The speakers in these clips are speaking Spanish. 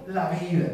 la vida.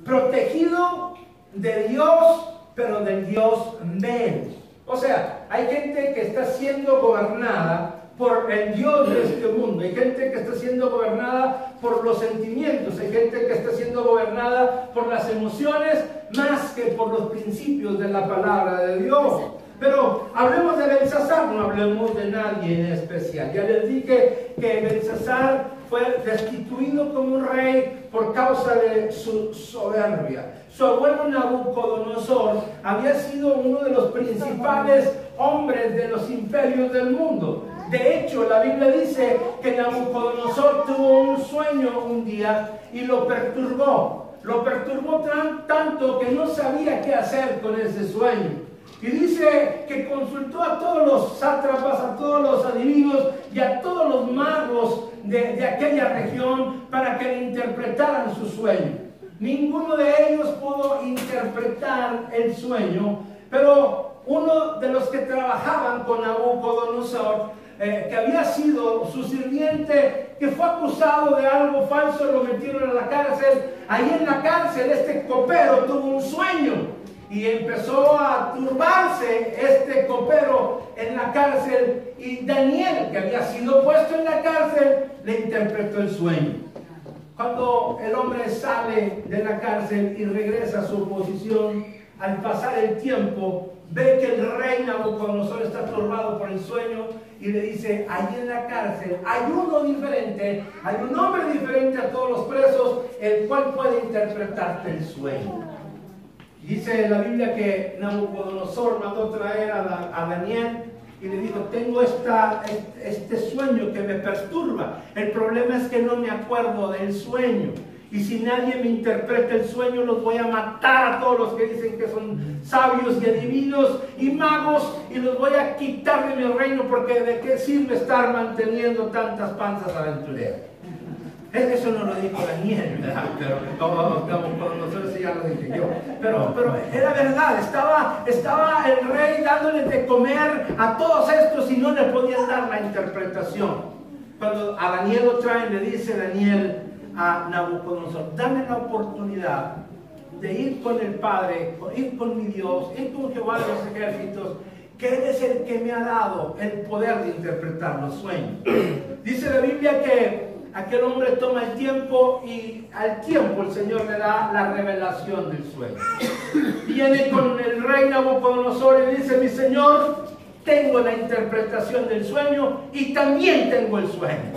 Protegido de Dios, pero del Dios menos. O sea, hay gente que está siendo gobernada por el Dios de este mundo. Hay gente que está siendo gobernada por los sentimientos. Hay gente que está siendo gobernada por las emociones más que por los principios de la palabra de Dios. Pero hablemos de Belsasar, no hablemos de nadie en especial. Ya les dije que Belsasar fue destituido como un rey por causa de su soberbia. Su abuelo Nabucodonosor había sido uno de los principales hombres de los imperios del mundo. De hecho, la Biblia dice que Nabucodonosor tuvo un sueño un día y lo perturbó. Lo perturbó tanto que no sabía qué hacer con ese sueño. Y dice que consultó a todos los sátrapas, a todos los adivinos y a todos los magos de aquella región para que le interpretaran su sueño. Ninguno de ellos pudo interpretar el sueño, pero uno de los que trabajaban con Nabucodonosor, que había sido su sirviente, que fue acusado de algo falso, lo metieron a la cárcel. Ahí en la cárcel este copero tuvo un sueño. Y empezó a turbarse este copero en la cárcel, y Daniel, que había sido puesto en la cárcel, le interpretó el sueño. Cuando el hombre sale de la cárcel y regresa a su posición, al pasar el tiempo, ve que el rey Nabucodonosor está turbado por el sueño y le dice: allí en la cárcel hay uno diferente, hay un hombre diferente a todos los presos, el cual puede interpretarte el sueño. Dice la Biblia que Nabucodonosor mandó traer a Daniel y le dijo: tengo este sueño que me perturba. El problema es que no me acuerdo del sueño. Y si nadie me interpreta el sueño, los voy a matar a todos los que dicen que son sabios y adivinos y magos, y los voy a quitar de mi reino, porque ¿de qué sirve estar manteniendo tantas panzas aventureras? Eso no lo dijo Daniel, ¿verdad? Pero con nosotros ya lo dije yo. Pero era verdad, estaba el rey dándoles de comer a todos estos y no le podían dar la interpretación. Cuando a Daniel lo traen, le dice Daniel a Nabucodonosor: dame la oportunidad de ir con el Padre, ir con mi Dios, ir con Jehová de los ejércitos, que Él es el que me ha dado el poder de interpretar los sueños. Dice la Biblia que aquel hombre toma el tiempo, y al tiempo el Señor le da la revelación del sueño. Viene con el rey Nabucodonosor y dice: mi Señor, tengo la interpretación del sueño y también tengo el sueño.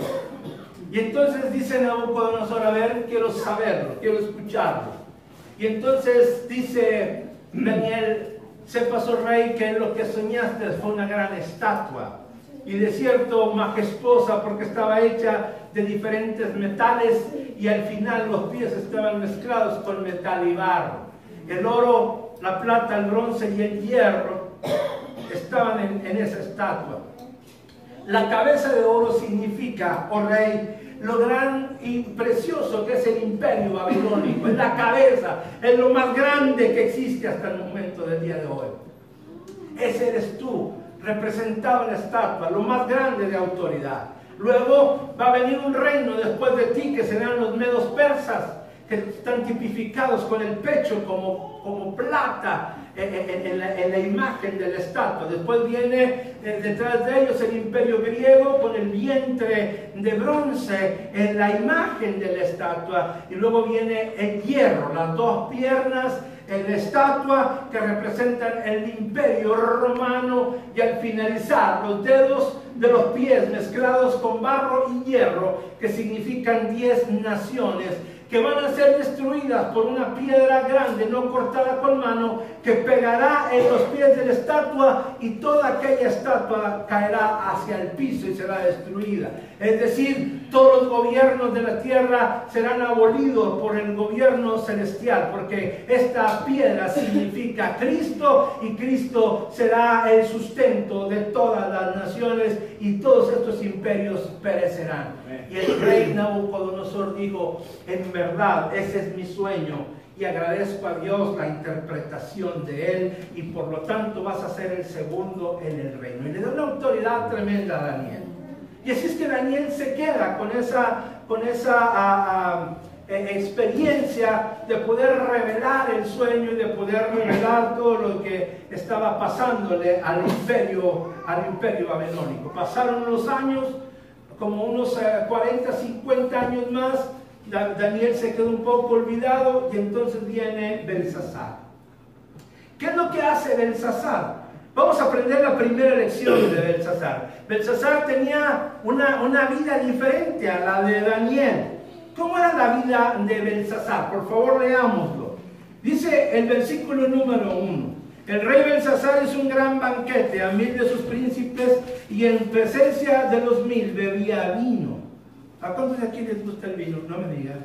Y entonces dice Nabucodonosor: a ver, quiero saberlo, quiero escucharlo. Y entonces dice Daniel: sepas, oh rey, que lo que soñaste fue una gran estatua, y de cierto majestuosa, porque estaba hecha de diferentes metales, y al final los pies estaban mezclados con metal y barro. El oro, la plata, el bronce y el hierro estaban en esa estatua. La cabeza de oro significa, oh rey, lo gran y precioso que es el imperio babilónico. Es la cabeza, es lo más grande que existe hasta el momento del día de hoy. Ese eres tú, representado en la estatua, lo más grande de autoridad. Luego va a venir un reino después de ti, que serán los medos persas, que están tipificados con el pecho como plata en la imagen de la estatua. Después viene detrás de ellos el imperio griego con el vientre de bronce en la imagen de la estatua. Y luego viene el hierro, las dos piernas en la estatua, que representan el imperio romano, y al finalizar los dedos de los pies mezclados con barro y hierro, que significan 10 naciones que van a ser destruidas por una piedra grande no cortada con mano, que pegará en los pies de la estatua, y toda aquella estatua caerá hacia el piso y será destruida. Es decir, todos los gobiernos de la tierra serán abolidos por el gobierno celestial, porque esta piedra significa Cristo, y Cristo será el sustento de todas las naciones, y todos estos imperios perecerán. Y el rey Nabucodonosor dijo: en verdad, ese es mi sueño, y agradezco a Dios la interpretación de él, y por lo tanto vas a ser el segundo en el reino. Y le da una autoridad tremenda a Daniel. Y así es que Daniel se queda con esa experiencia de poder revelar el sueño y de poder revelar todo lo que estaba pasándole al imperio babilónico. Pasaron los años, como unos 40, 50 años más. Daniel se quedó un poco olvidado y entonces viene Belsasar. ¿Qué es lo que hace Belsasar? Vamos a aprender la primera lección de Belsasar. Belsasar tenía una vida diferente a la de Daniel. ¿Cómo era la vida de Belsasar? Por favor, leámoslo. Dice el versículo número 1. El rey Belsasar hizo un gran banquete a 1000 de sus príncipes y en presencia de los 1000 bebía vino. ¿A cuántos de aquí les gusta el vino? No me digan.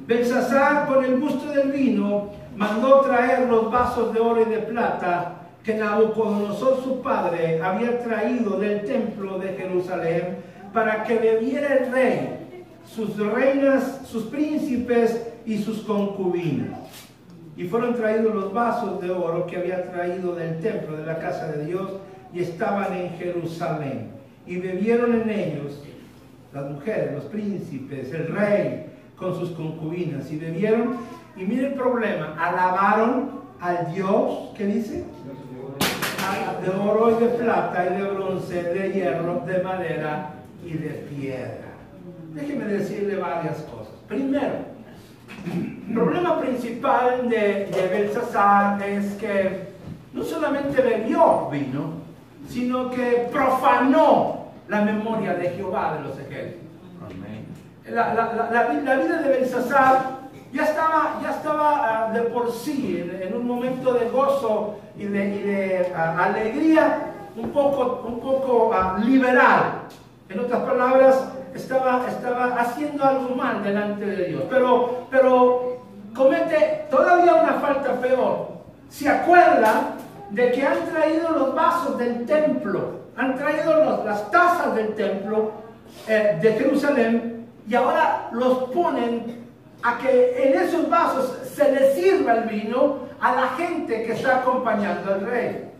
Belsasar, con el gusto del vino, mandó traer los vasos de oro y de plata que Nabucodonosor su padre había traído del templo de Jerusalén para que bebiera el rey, sus reinas, sus príncipes y sus concubinas. Y fueron traídos los vasos de oro que había traído del templo de la casa de Dios y estaban en Jerusalén. Y bebieron en ellos las mujeres, los príncipes, el rey con sus concubinas. Y bebieron, y mire el problema, alabaron al Dios, ¿qué dice? De oro y de plata y de bronce, de hierro, de madera y de piedra. Déjeme decirle varias cosas. Primero, el problema principal de Belsasar es que no solamente bebió vino, sino que profanó la memoria de Jehová de los ejércitos. La vida de Belsasar ya estaba de por sí en un momento de gozo y de alegría un poco liberal. En otras palabras, estaba haciendo algo mal delante de Dios, pero comete todavía una falta peor. ¿Se acuerda de que han traído los vasos del templo? Han traído las tazas del templo de Jerusalén y ahora los ponen a que en esos vasos se le sirva el vino a la gente que está acompañando al rey.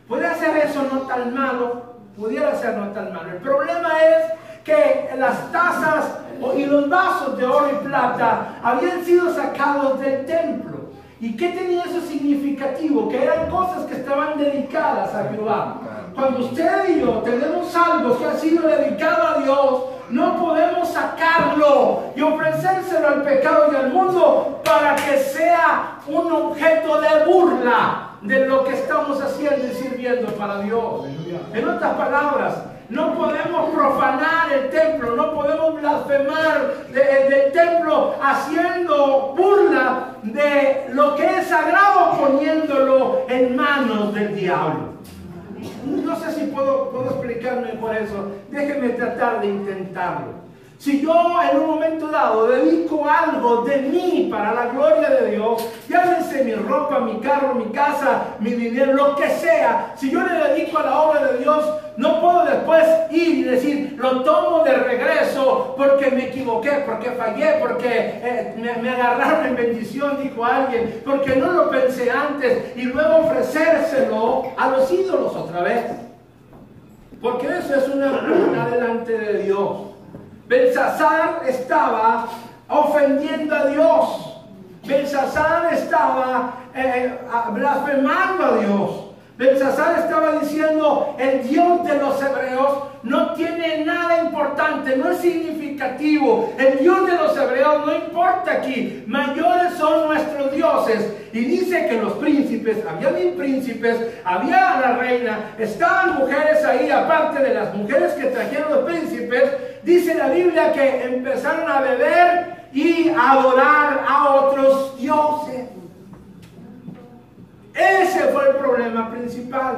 Puede hacer eso no tan malo, pudiera ser no tan malo. El problema es que las tazas y los vasos de oro y plata habían sido sacados del templo. ¿Y qué tenía eso significativo? Que eran cosas que estaban dedicadas a Jehová. Cuando usted y yo tenemos algo que ha sido dedicado a Dios, no podemos sacarlo y ofrecérselo al pecado y al mundo para que sea un objeto de burla de lo que estamos haciendo y sirviendo para Dios. En otras palabras, no podemos profanar el templo, no podemos blasfemar del templo haciendo burla de lo que es sagrado, poniéndolo en manos del diablo. No sé si puedo explicarme por eso. Déjeme tratar de intentarlo. Si yo en un momento dado dedico algo de mí para la gloria de Dios, llámense mi ropa, mi carro, mi casa, mi dinero, lo que sea, si yo le dedico a la obra de Dios, no puedo después ir y decir, lo tomo de regreso porque me equivoqué, porque fallé, porque me agarraron en bendición, dijo alguien, porque no lo pensé antes, y luego ofrecérselo a los ídolos otra vez. Porque eso es una burla delante de Dios. Belsasar estaba ofendiendo a Dios. Belsasar estaba blasfemando a Dios. Belsasar estaba diciendo, el Dios de los hebreos no tiene nada importante, no es significativo. El Dios de los hebreos no importa aquí. Mayores son nuestros dioses. Y dice que los príncipes, había 1000 príncipes, había la reina, estaban mujeres ahí, aparte de las mujeres que trajeron los príncipes. Dice la Biblia que empezaron a beber y a adorar a otros dioses. Ese fue el problema principal.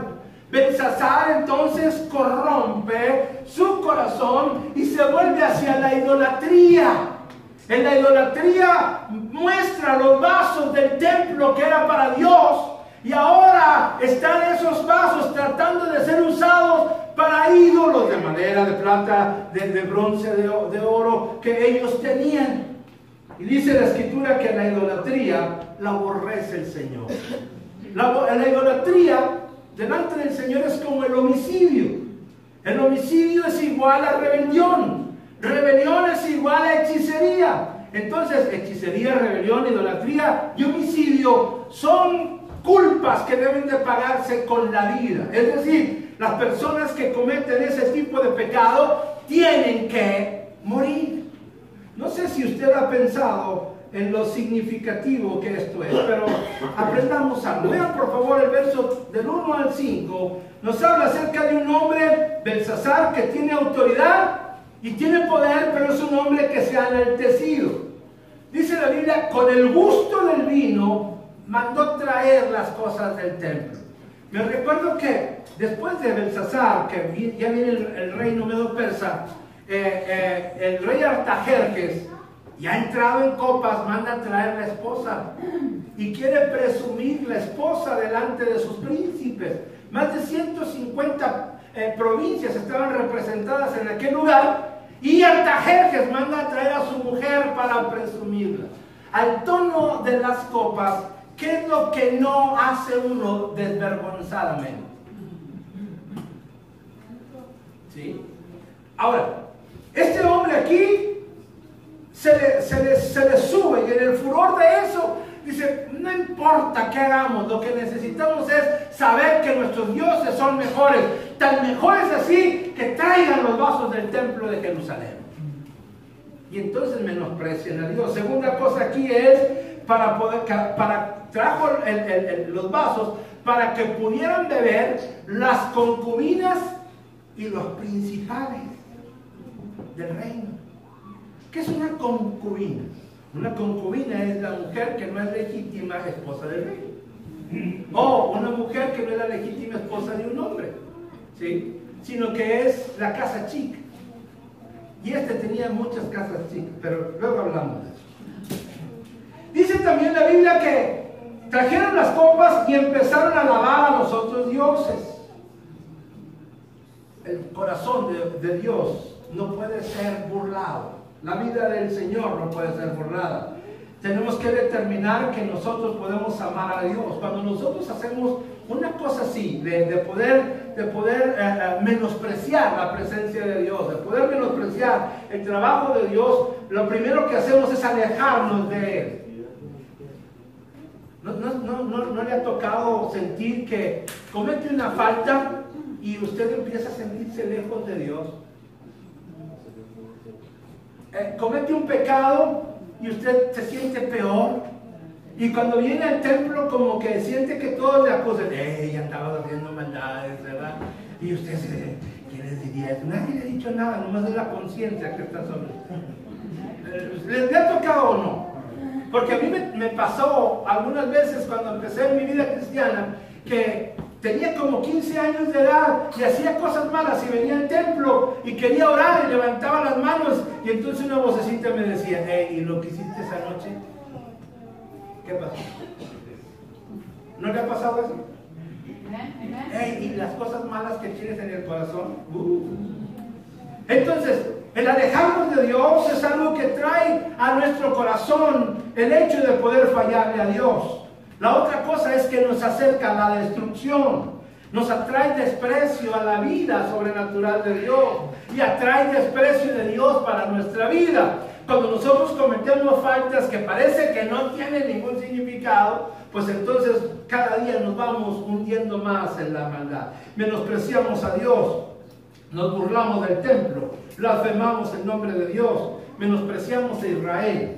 Belsasar entonces corrompe su corazón y se vuelve hacia la idolatría. En la idolatría muestra los vasos del templo que era para Dios y ahora están esos vasos tratando de ser usados para ídolos de madera, de plata, de bronce, de oro que ellos tenían. Y dice la Escritura que la idolatría la aborrece el Señor. La idolatría delante del Señor es como el homicidio. El homicidio es igual a rebelión. Rebelión es igual a hechicería. Entonces, hechicería, rebelión, idolatría y homicidio son culpas que deben de pagarse con la vida. Es decir, las personas que cometen ese tipo de pecado tienen que morir. No sé si usted ha pensado en lo significativo que esto es, pero aprendamos algo. Vean por favor el verso del 1 al 5. Nos habla acerca de un hombre, Belsasar, que tiene autoridad y tiene poder, pero es un hombre que se ha enaltecido. Dice la Biblia, con el gusto del vino mandó traer las cosas del templo. Me recuerdo que después de Belsasar, que ya viene el reino medo-persa, el rey Artajerjes ya ha entrado en copas, manda a traer la esposa y quiere presumir la esposa delante de sus príncipes. Más de 150 provincias estaban representadas en aquel lugar y Artajerjes manda a traer a su mujer para presumirla. Al tono de las copas, ¿qué es lo que no hace uno desvergonzadamente? ¿Sí? Ahora, este hombre aquí se le sube y en el furor de eso dice, no importa qué hagamos, lo que necesitamos es saber que nuestros dioses son mejores, tan mejores así que traigan los vasos del templo de Jerusalén. Y entonces menosprecian a Dios. Segunda cosa aquí es, trajo los vasos para que pudieran beber las concubinas y los principales del reino. ¿Qué es una concubina? Una concubina es la mujer que no es legítima esposa del rey, o una mujer que no es la legítima esposa de un hombre, ¿sí? Sino que es la casa chica. Y este tenía muchas casas chicas, pero luego hablamos de eso. Dice también la Biblia que trajeron las copas y empezaron a alabar a los otros dioses. El corazón de Dios no puede ser burlado. La vida del Señor no puede ser burlada. Tenemos que determinar que nosotros podemos amar a Dios. Cuando nosotros hacemos una cosa así, de poder menospreciar la presencia de Dios, de poder menospreciar el trabajo de Dios, lo primero que hacemos es alejarnos de Él. ¿No le ha tocado sentir que comete una falta y usted empieza a sentirse lejos de Dios? Comete un pecado y usted se siente peor, y cuando viene al templo como que siente que todos le acusan, ya andaba haciendo maldades, ¿verdad? Y usted se, ¿quién les diría eso? Nadie le ha dicho nada, nomás es la conciencia que está sobre. ¿Le ha tocado o no? Porque a mí me pasó algunas veces cuando empecé mi vida cristiana que tenía como 15 años de edad y hacía cosas malas y venía al templo y quería orar y levantaba las manos y entonces una vocecita me decía, ¿y lo que hiciste esa noche? ¿Qué pasó? ¿No le ha pasado eso? ¿Y las cosas malas que tienes en el corazón? Entonces, el alejarnos de Dios es algo que trae a nuestro corazón el hecho de poder fallarle a Dios. La otra cosa es que nos acerca a la destrucción, nos atrae desprecio a la vida sobrenatural de Dios y atrae desprecio de Dios para nuestra vida. Cuando nosotros cometemos faltas que parece que no tienen ningún significado, pues entonces cada día nos vamos hundiendo más en la maldad. Menospreciamos a Dios, nos burlamos del templo, blasfemamos el nombre de Dios, menospreciamos a Israel.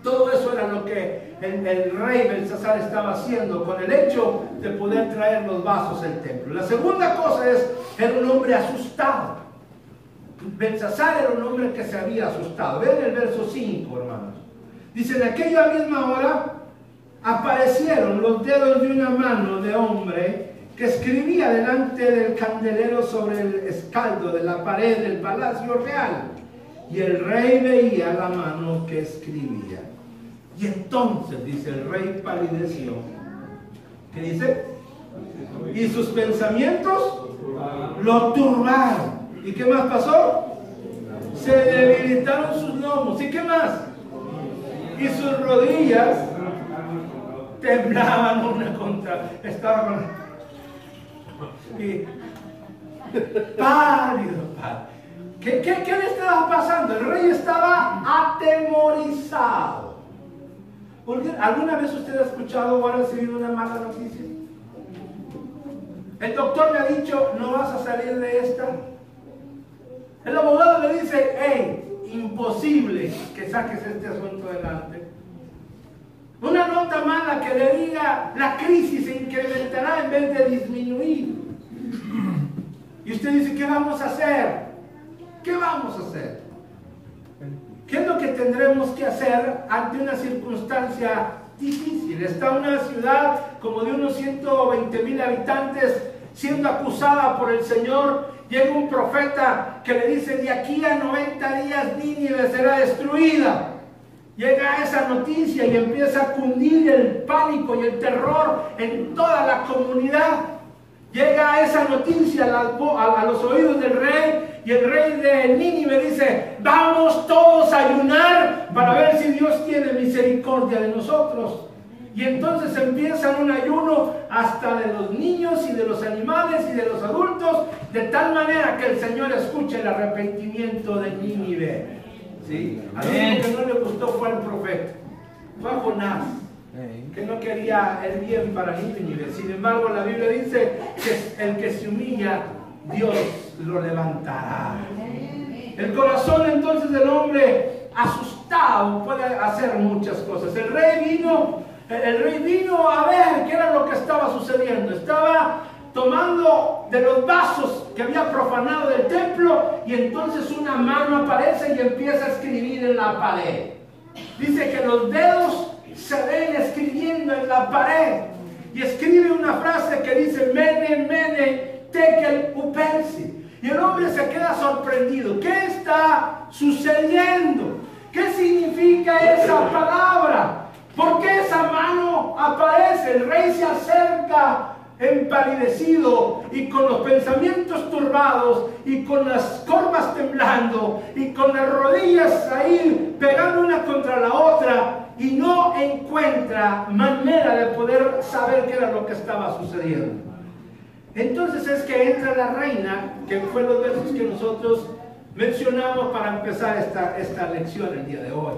Todo eso era lo que el rey Belsasar estaba haciendo con el hecho de poder traer los vasos del templo. La segunda cosa es, era un hombre asustado. Belsasar era un hombre que se había asustado. Vean el verso 5, hermanos. Dice, en aquella misma hora aparecieron los dedos de una mano de hombre que escribía delante del candelero sobre el escaldo de la pared del palacio real. Y el rey veía la mano que escribía. Y entonces, dice, el rey palideció. ¿Qué dice? Y sus pensamientos lo turbaron. ¿Y qué más pasó? Se debilitaron sus lomos. ¿Y qué más? Y sus rodillas temblaban una contra. Estaban pálido. ¿Qué le estaba pasando? El rey estaba atemorizado. ¿Alguna vez usted ha escuchado o ha recibido una mala noticia? El doctor le ha dicho, no vas a salir de esta. El abogado le dice, hey, imposible que saques este asunto adelante. Una nota mala que le diga, la crisis se incrementará en vez de disminuir. Y usted dice, ¿qué vamos a hacer? ¿Qué vamos a hacer? ¿Qué es lo que tendremos que hacer ante una circunstancia difícil? Está una ciudad como de unos 120,000 habitantes siendo acusada por el Señor. Llega un profeta que le dice, de aquí a 90 días Nínive será destruida. Llega esa noticia y empieza a cundir el pánico y el terror en toda la comunidad. Llega esa noticia a los oídos del rey, y el rey de Nínive dice, vamos todos a ayunar para ver si Dios tiene misericordia de nosotros. Y entonces empiezan un ayuno hasta de los niños y de los animales y de los adultos, de tal manera que el Señor escuche el arrepentimiento de Nínive. ¿Sí? A lo único que no le gustó fue al profeta, fue a Jonás, que no quería el bien para Nínive. Sin embargo, la Biblia dice que el que se humilla, Dios lo levantará. El corazón entonces del hombre asustado puede hacer muchas cosas. El rey vino a ver qué era lo que estaba sucediendo. Estaba tomando de los vasos que había profanado del templo, y entonces una mano aparece y empieza a escribir en la pared. Dice que los dedos se ven escribiendo en la pared, y escribe una frase que dice, Mene, Mene, Tekel, Upensi. Y el hombre se queda sorprendido. ¿Qué está sucediendo? ¿Qué significa esa palabra? ¿Por qué esa mano aparece? El rey se acerca empalidecido y con los pensamientos turbados y con las corvas temblando y con las rodillas ahí pegando una contra la otra, y no encuentra manera de poder saber qué era lo que estaba sucediendo. Entonces es que entra la reina, que fue los versos que nosotros mencionamos para empezar esta lección el día de hoy.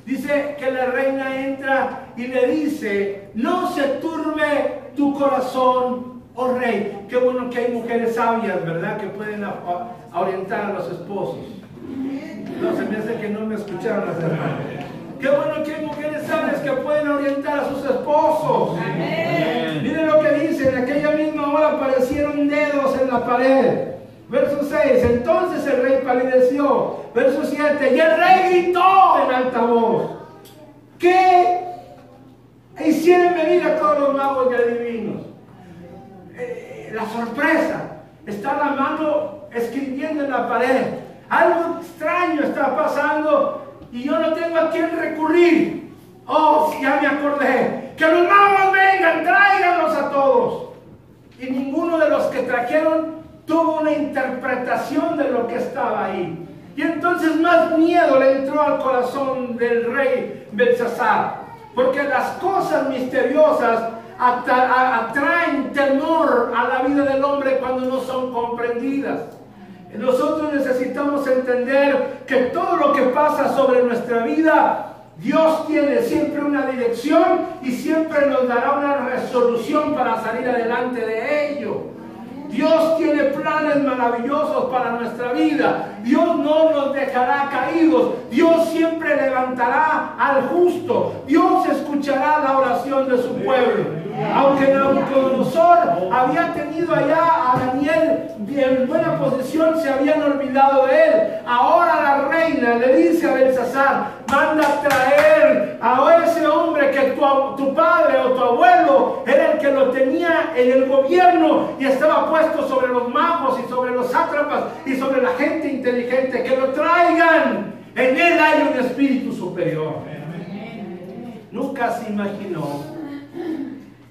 Dice que la reina entra y le dice, no se turbe tu corazón, oh rey. Qué bueno que hay mujeres sabias, ¿verdad? Que pueden orientar a los esposos. No, se me hace que no me escucharon las hermanas. Qué bueno que hay mujeres sabias que pueden orientar a sus esposos. Amén. Miren lo que dice, en aquella misma hora aparecieron dedos en la pared. Verso 6, entonces el rey palideció. Verso 7, y el rey gritó en alta voz, ¿qué hicieron venir a todos los magos y adivinos? La sorpresa, está la mano escribiendo en la pared. Algo extraño está pasando y yo no tengo a quién recurrir. Oh, ya me acordé, que los magos vengan, tráiganlos a todos. Y ninguno de los que trajeron tuvo una interpretación de lo que estaba ahí. Y entonces más miedo le entró al corazón del rey Belsasar, porque las cosas misteriosas atraen temor a la vida del hombre cuando no son comprendidas. Nosotros necesitamos entender que todo lo que pasa sobre nuestra vida, Dios tiene siempre una dirección y siempre nos dará una resolución para salir adelante de ello. Dios tiene planes maravillosos para nuestra vida. Dios no nos dejará caídos. Dios siempre levantará al justo. Dios escuchará la oración de su pueblo. Aunque Nabucodonosor había tenido allá a Daniel en buena posición, se habían olvidado de él. Ahora la reina le dice a Belsasar, manda a traer a ese hombre que tu padre o tu abuelo era el que lo tenía en el gobierno y estaba puesto sobre los magos y sobre los sátrapas y sobre la gente inteligente. Que lo traigan. En él hay un espíritu superior. Nunca se imaginó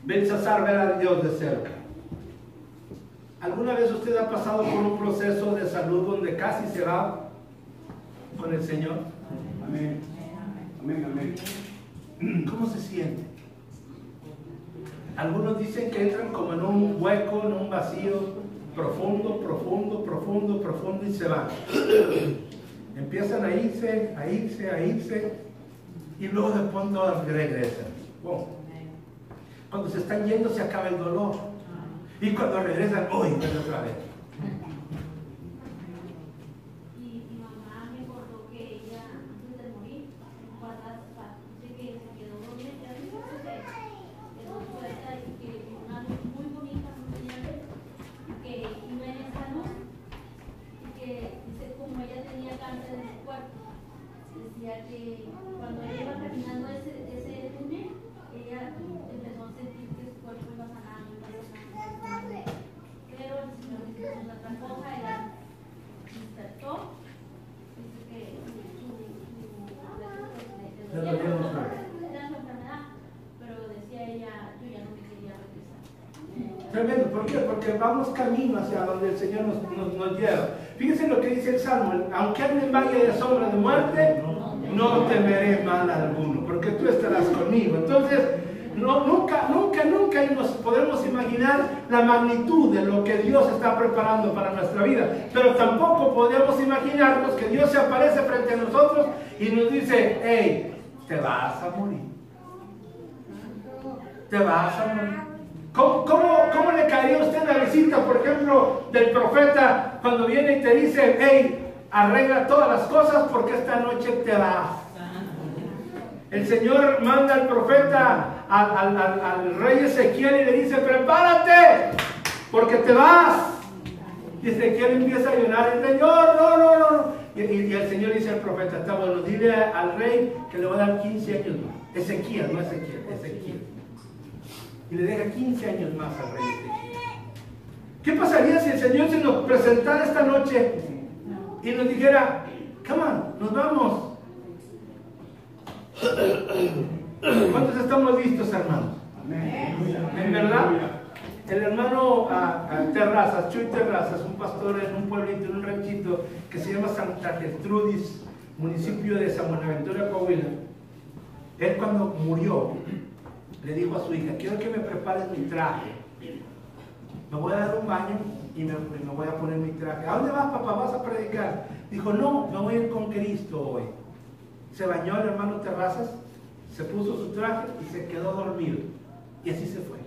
Belsasar ver a Dios de cerca. ¿Alguna vez usted ha pasado por un proceso de salud donde casi se va con el Señor? Amén. Amén, amén. ¿Cómo se siente? Algunos dicen que entran como en un hueco, en un vacío, profundo, profundo, profundo, profundo y se van. Empiezan a irse, a irse, a irse y luego de pronto regresan. Wow. Cuando se están yendo se acaba el dolor y cuando regresan, ¡uy! Otra vez. Que cuando ella iba caminando ese túnel, ella empezó a sentir que su cuerpo iba sanando, pero el Señor dice que otra cosa, ella despertó, dice que era su enfermedad, pero decía ella, yo ya no me quería regresar. Tremendo, ¿por qué? Porque vamos camino hacia donde el Señor nos lleva. Fíjense lo que dice el Salmo: aunque ande en valle de sombra de muerte, no temeré mal alguno, porque tú estarás conmigo. Entonces, nunca nos podemos imaginar la magnitud de lo que Dios está preparando para nuestra vida, pero tampoco podemos imaginarnos que Dios se aparece frente a nosotros y nos dice: hey, te vas a morir. Te vas a morir. ¿Cómo le caería a usted la visita, por ejemplo, del profeta cuando viene y te dice: hey, arregla todas las cosas porque esta noche te vas? El Señor manda al profeta, al rey Ezequiel, y le dice: prepárate porque te vas. Y Ezequiel empieza a llorar: el Señor, no. Y el Señor dice al profeta: está bueno, dile al rey que le va a dar 15 años más. Ezequiel, no Ezequiel, Ezequiel. Y le deja 15 años más al rey Ezequiel. ¿Qué pasaría si el Señor se nos presentara esta noche y nos dijera: come on, nos vamos? ¿Cuántos estamos listos, hermanos? En verdad, el hermano Terrazas, Chuy Terrazas, un pastor en un pueblito, en un ranchito que se llama Santa Gertrudis, municipio de San Buenaventura, Coahuila. Él, cuando murió, le dijo a su hija: quiero que me prepares mi traje. Me voy a dar un baño y me voy a poner mi traje. ¿A dónde vas, papá? ¿Vas a predicar? Dijo: no, me voy a ir con Cristo hoy. Se bañó el hermano Terrazas, se puso su traje y se quedó dormido. Y así se fue.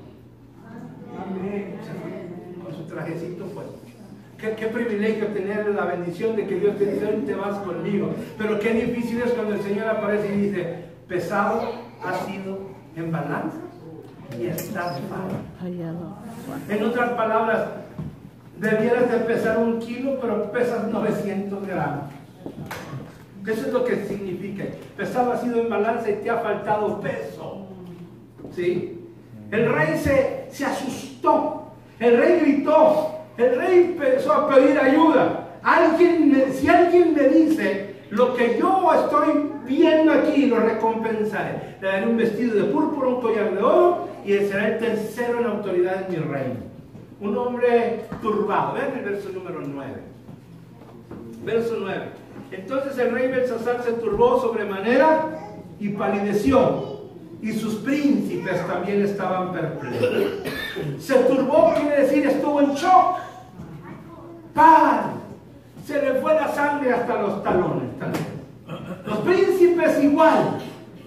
Se fue con su trajecito puesto. Qué privilegio tener la bendición de que Dios te dice: hoy te vas conmigo. Pero qué difícil es cuando el Señor aparece y dice: pesado ha sido en balanza y estás fallado. En otras palabras, debieras de pesar 1 kilo, pero pesas 900 gramos. Eso es lo que significa. Pesado ha sido en balanza y te ha faltado peso. ¿Sí? El rey se asustó. El rey gritó. El rey empezó a pedir ayuda. Si alguien me dice lo que yo estoy viendo aquí, lo recompensaré. Le daré un vestido de púrpura, un collar de oro, y será el tercero en autoridad en mi reino. Un hombre turbado. Vean el verso número 9. Verso 9. Entonces el rey Belsasar se turbó sobremanera y palideció, y sus príncipes también estaban perplejos. Se turbó quiere decir estuvo en shock. ¡Pal! Se le fue la sangre hasta los talones. Los príncipes igual.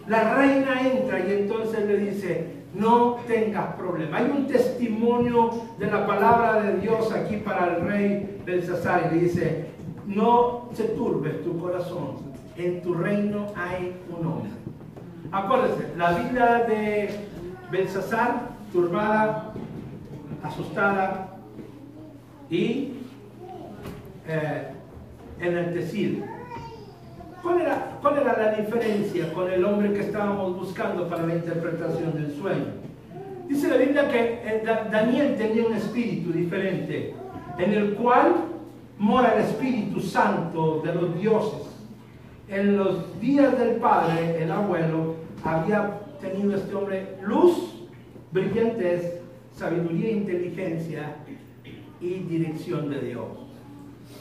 La reina entra y entonces le dice: no tengas problema. Hay un testimonio de la palabra de Dios aquí para el rey Belsasar, y le dice: no se turbe tu corazón, en tu reino hay un hombre. Acuérdense, la vida de Belsasar, turbada, asustada y enaltecida. ¿Cuál era la diferencia con el hombre que estábamos buscando para la interpretación del sueño? Dice la Biblia que Daniel tenía un espíritu diferente, en el cual mora el Espíritu Santo de los dioses. En los días del padre, el abuelo, había tenido este hombre luz, brillantez, sabiduría, inteligencia y dirección de Dios.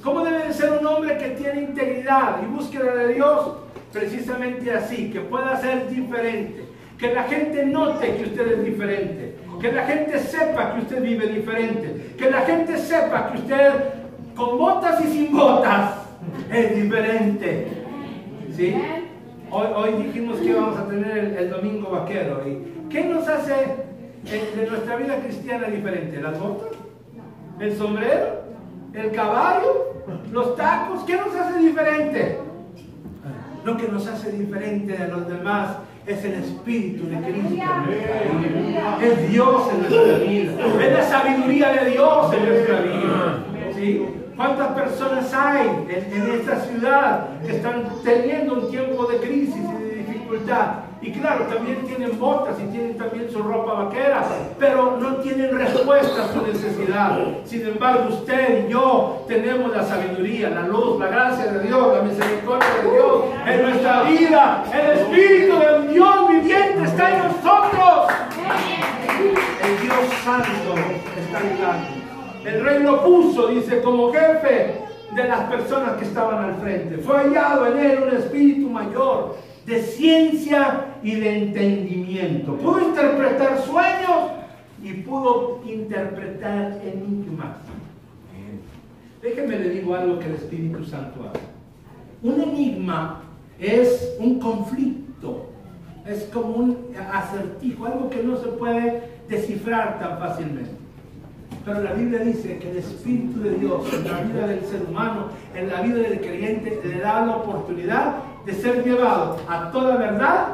¿Cómo debe de ser un hombre que tiene integridad y búsqueda de Dios? Precisamente así, que pueda ser diferente, que la gente note que usted es diferente, Que la gente sepa que usted vive diferente. Que la gente sepa que usted, con botas y sin botas, es diferente. ¿Sí? Hoy dijimos que íbamos a tener el domingo vaquero. ¿Y qué nos hace de nuestra vida cristiana diferente? ¿Las botas? ¿El sombrero? ¿El caballo? ¿Los tacos? ¿Qué nos hace diferente? Lo que nos hace diferente de los demás es el Espíritu de Cristo. Es Dios en nuestra vida. Es la sabiduría de Dios en nuestra vida. ¿Sí? ¿Cuántas personas hay en esta ciudad que están teniendo un tiempo de crisis y de dificultad? Y claro, también tienen botas y tienen también su ropa vaquera, pero no tienen respuesta a su necesidad. Sin embargo, usted y yo tenemos la sabiduría, la luz, la gracia de Dios, la misericordia de Dios en nuestra vida. El Espíritu del Dios viviente está en nosotros. El Dios Santo está en nosotros. El rey lo puso, dice, como jefe de las personas que estaban al frente. Fue hallado en él un espíritu mayor de ciencia y de entendimiento. Pudo interpretar sueños y pudo interpretar enigmas. Déjeme le digo algo que el Espíritu Santo hace. Un enigma es un conflicto, es como un acertijo, algo que no se puede descifrar tan fácilmente. Pero la Biblia dice que el Espíritu de Dios en la vida del ser humano, en la vida del creyente, le da la oportunidad de ser llevado a toda verdad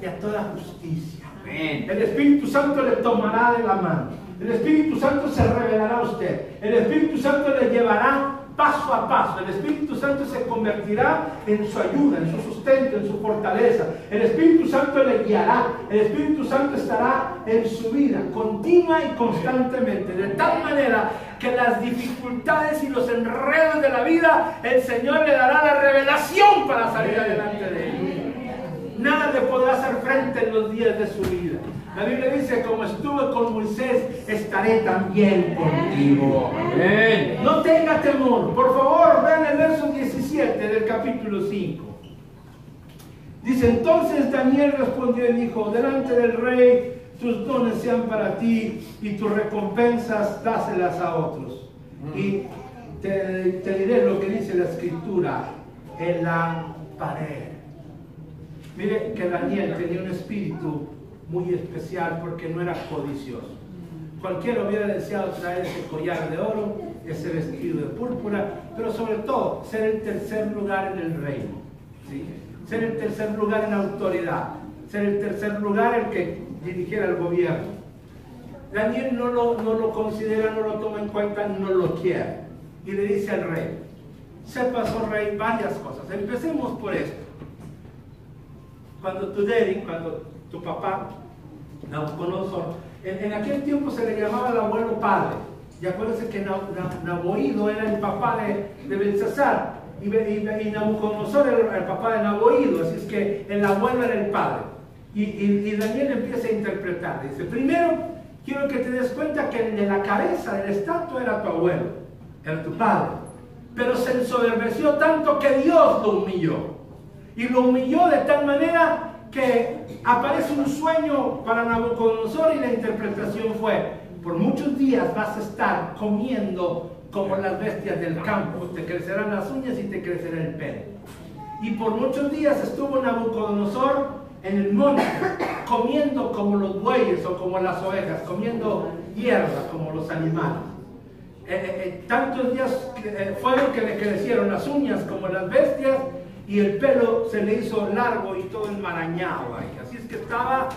y a toda justicia. Amén. El Espíritu Santo le tomará de la mano. El Espíritu Santo se revelará a usted. El Espíritu Santo le llevará paso a paso. El Espíritu Santo se convertirá en su ayuda, en su sustento, en su fortaleza. El Espíritu Santo le guiará. El Espíritu Santo estará en su vida, continua y constantemente, de tal manera que las dificultades y los enredos de la vida, el Señor le dará la revelación para salir adelante de ellos. Nada le podrá hacer frente en los días de su vida. La Biblia dice, como estuve con Moisés, estaré también contigo. Amén. No tenga temor. Por favor, vean el verso 17 del capítulo 5. Dice, entonces Daniel respondió y dijo, delante del rey, tus dones sean para ti y tus recompensas dáselas a otros. Y te diré lo que dice la Escritura en la pared. Mire que Daniel tenía un espíritu muy especial porque no era codicioso. Cualquiera hubiera deseado traer ese collar de oro, ese vestido de púrpura, pero sobre todo ser el tercer lugar en el reino, ¿sí? Ser el tercer lugar en autoridad, ser el tercer lugar el que dirigiera el gobierno. Daniel no lo considera, no lo toma en cuenta, no lo quiere. Y le dice al rey, sepas, oh rey, varias cosas. Empecemos por esto. Cuando tu papá, Nabucodonosor, en aquel tiempo se le llamaba el abuelo padre. Y acuérdense que Naboído era el papá de Belsasar. Y Nabucodonosor era el papá de Naboído. Así es que el abuelo era el padre. Y Daniel empieza a interpretar. Dice, primero, quiero que te des cuenta que de la cabeza de la estatua era tu abuelo, era tu padre. Pero se ensoberbeció tanto que Dios lo humilló. Y lo humilló de tal manera que aparece un sueño para Nabucodonosor y la interpretación fue, por muchos días vas a estar comiendo como las bestias del campo, te crecerán las uñas y te crecerá el pelo. Y por muchos días estuvo Nabucodonosor en el monte, comiendo como los bueyes o como las ovejas, comiendo hierba como los animales. Tantos días fueron que le crecieron las uñas como las bestias, y el pelo se le hizo largo y todo enmarañado ahí. Así es que estaba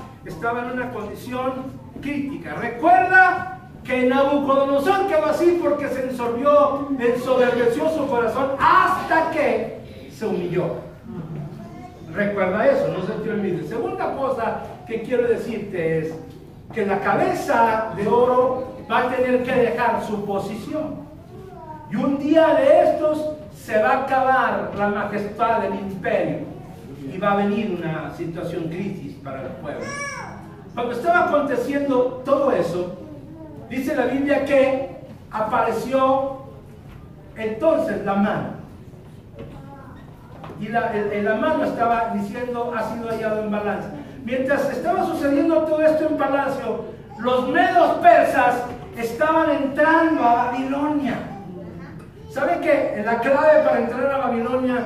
en una condición crítica. Recuerda que Nabucodonosor quedó así porque se ensoberbeció su corazón hasta que se humilló. Recuerda eso, no se te olvide. Segunda cosa que quiero decirte es que la cabeza de oro va a tener que dejar su posición. Y un día de estos se va a acabar la majestad del imperio y va a venir una situación crisis para el pueblo. Cuando estaba aconteciendo todo eso, dice la Biblia que apareció entonces la mano. Y la mano estaba diciendo, ha sido hallado en balance. Mientras estaba sucediendo todo esto en palacio, Los medos persas estaban entrando a Babilonia. ¿Sabe que la clave para entrar a Babilonia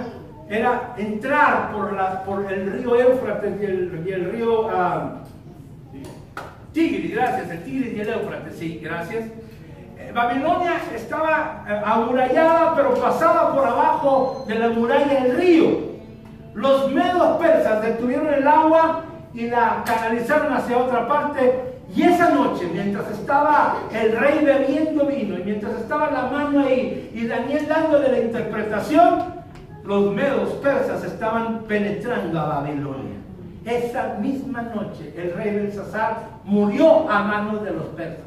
era entrar por el río Éufrates y el río Tigris? Gracias, el Tigris y el Éufrates, sí, gracias. Babilonia estaba amurallada, pero pasaba por abajo de la muralla del río. Los medos persas detuvieron el agua y la canalizaron hacia otra parte. Y esa noche, mientras estaba el rey bebiendo vino y mientras estaba la mano ahí y Daniel dándole la interpretación, los medos persas estaban penetrando a Babilonia. Esa misma noche el rey Belsasar murió a manos de los persas.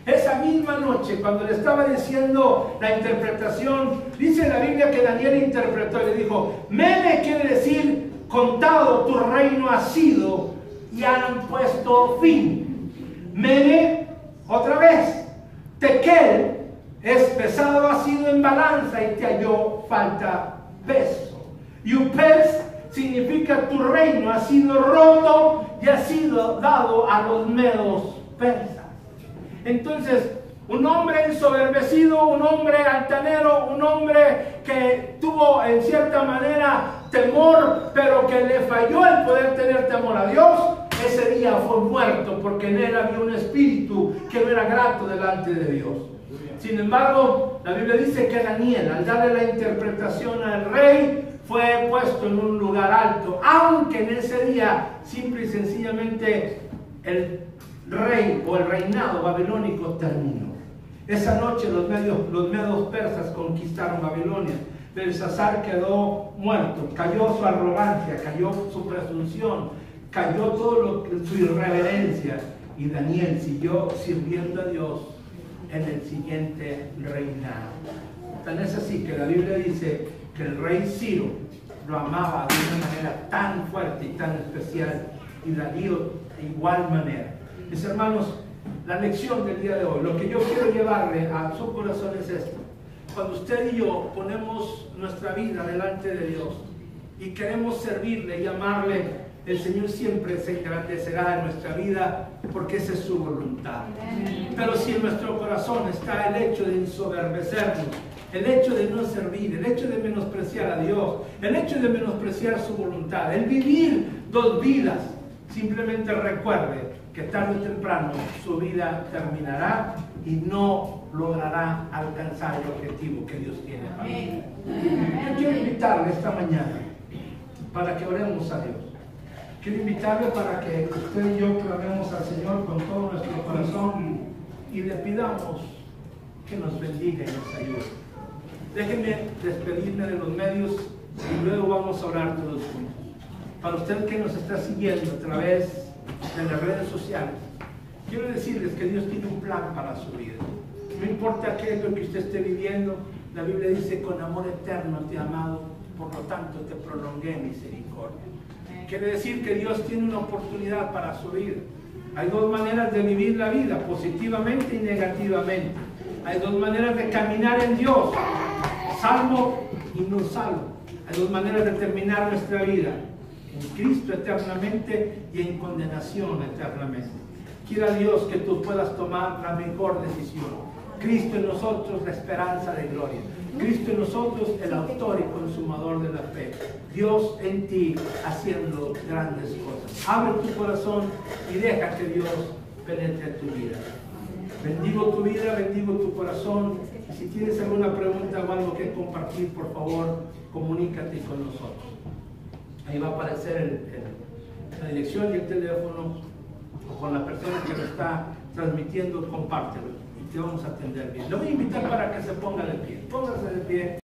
Esa misma noche, cuando le estaba diciendo la interpretación, dice la Biblia que Daniel interpretó y le dijo: Mene quiere decir contado, tu reino ha sido y han puesto fin. Mene, otra vez. Tekel es pesado ha sido en balanza y te halló falta peso. Y Upes significa tu reino ha sido roto y ha sido dado a los medos persas. Entonces, un hombre ensoberbecido, un hombre altanero, un hombre que tuvo en cierta manera temor, pero que le falló el poder tener temor a Dios, ese día fue muerto porque en él había un espíritu que no era grato delante de Dios. Sin embargo, la Biblia dice que Daniel, al darle la interpretación al rey, fue puesto en un lugar alto, aunque en ese día simple y sencillamente el rey o el reinado babilónico terminó. Esa noche los medos persas conquistaron Babilonia. Belsasar quedó muerto, cayó su arrogancia, cayó su presunción, cayó todo su irreverencia, y Daniel siguió sirviendo a Dios en el siguiente reinado. Tan es así que la Biblia dice que el rey Ciro lo amaba de una manera tan fuerte y tan especial, y Darío de igual manera. Mis hermanos, la lección del día de hoy, lo que yo quiero llevarle a su corazón es esto: cuando usted y yo ponemos nuestra vida delante de Dios y queremos servirle y amarle, el Señor siempre se engrandecerá en nuestra vida, porque esa es su voluntad. Pero si en nuestro corazón está el hecho de ensoberbecernos, el hecho de no servir, el hecho de menospreciar a Dios, el hecho de menospreciar su voluntad, el vivir dos vidas, simplemente recuerde que tarde o temprano su vida terminará y no logrará alcanzar el objetivo que Dios tiene para él. Yo quiero invitarle esta mañana para que oremos a Dios. Quiero invitarle para que usted y yo clamemos al Señor con todo nuestro corazón y le pidamos que nos bendiga y nos ayude. Déjenme despedirme de los medios y luego vamos a orar todos juntos. Para usted que nos está siguiendo a través de las redes sociales, quiero decirles que Dios tiene un plan para su vida. No importa qué es lo que usted esté viviendo, la Biblia dice: con amor eterno te he amado, por lo tanto te prolongué misericordia. Quiere decir que Dios tiene una oportunidad para su vida. Hay dos maneras de vivir la vida, positivamente y negativamente. Hay dos maneras de caminar en Dios, salvo y no salvo. Hay dos maneras de terminar nuestra vida: en Cristo eternamente y en condenación eternamente. Quiera Dios que tú puedas tomar la mejor decisión. Cristo en nosotros, la esperanza de gloria. Cristo en nosotros, el autor y consumador de la fe. Dios en ti haciendo grandes cosas. Abre tu corazón y deja que Dios penetre tu vida. Bendigo tu vida, bendigo tu corazón. Y si tienes alguna pregunta o algo que compartir, por favor, comunícate con nosotros. Ahí va a aparecer la dirección y el teléfono, o con la persona que lo está transmitiendo, compártelo y te vamos a atender bien. Lo voy a invitar para que se ponga de pie. Póngase de pie.